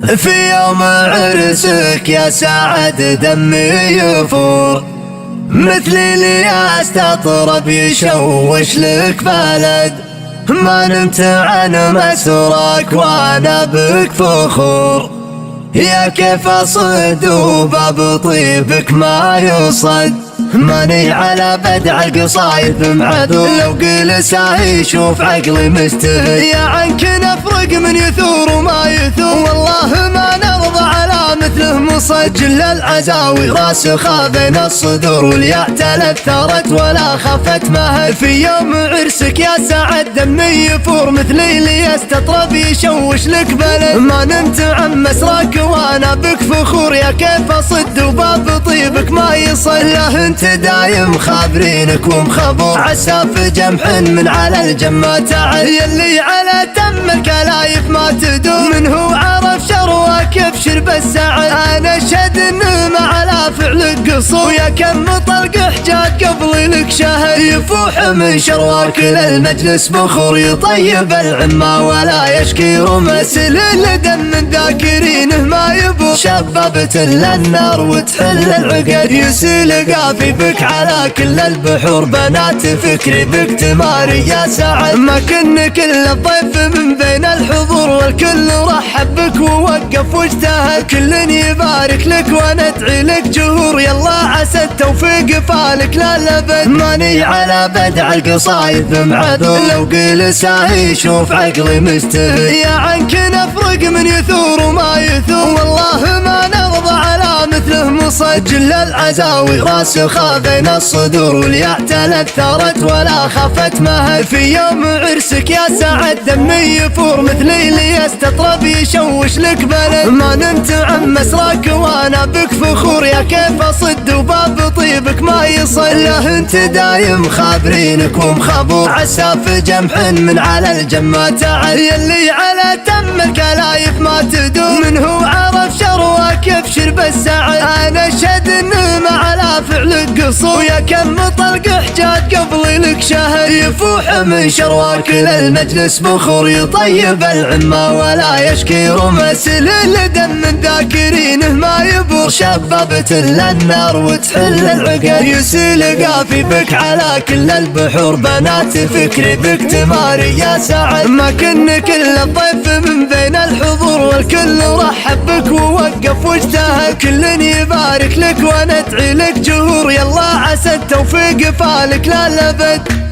في يوم عرسك يا سعد دمي يفور، مثلي اللي استطرب يشوش لك بلد. ما نمت عن مسراك وانا بك فخور، يا كيف اصد وباب طيبك ما يصد. ماني على بدع القصايد معذور، لو قيل ساهي شوف عقلي مستهي. يا عنك نفرق من يثور وما يثور، والله ما نرضى على مثله مسجل العزاوي راسخة بين الصدور. والياء تلثرت ولا خفت مهد، في يوم عرسك يا سعد دمي يفور، مثلي اللي يستطرب يشوش لك بلد. ما نمت عن مسراك وانا بك فخور، يا كيف اصد وباب طيبك ما يصل. انت دايم خابرينك ومخبور، عساف جمح من على الجمة تعال. يلي على تم الكلايف ما تدور، من هو عرف شروك يبشر السعد. انا اشهد انه ما على فعلك قصور، يا كم طلق حجاج قبل لك شهد. يفوح من شرواك للمجلس بخور، يطيب العمى ولا يشكي رمسل. لدم ذاكرينه ما يبور، شبابت للنار وتحل العقد. يسيل قافي بك على كل البحور، بنات فكري بك تماري يا سعد. ما كن كل الضيف من بين الحضور، والكل رحب بك ووقف واجتهد. كل يبارك لك وندعي لك جهور، يلا عسى التوفيق فالك للابد. ماني على بدع القصايد معذور، لو قيل ساهي شوف عقلي مستهي. يا عنك نفرق من يثور وما يثور، والله ما نرضى على مثله مسجل العزاوي راسخة بين الصدور. والياء تلثرت ولا خفت مهد، في يوم عرسك يا سعد دمي يفور، مثلي اللي يستطرب يشوش لك بلد. ما نمت عن مسراك وانا بك فخور، يا كيف اصد وباب طيبك ما يصل. انت دايم خابرينك ومخبور، عساف جمح من على الجمة تعال. يلي على تم الكلايف ما تدور، من هو عرف شروك يبشر بالسعد. انا اشهد انه ما على فعلك قصور، يا كم طلق حجاج قبل لك شهد. يفوح من شرواك للمجلس بخور، يطيب العمى ولا يشكي رمسل. لدم ذاكرينه ما يبور، شبابت للنار وتحل العقد. يسيل قافي بك على كل البحور، بنات فكري بك تماري يا سعد. ما كن كل الضيف من بين الحضور، والكل رحب بك ووقف واجتهد. كل يبارك لك وندعي لك جهور، يلا عسى التوفيق فالك للابد.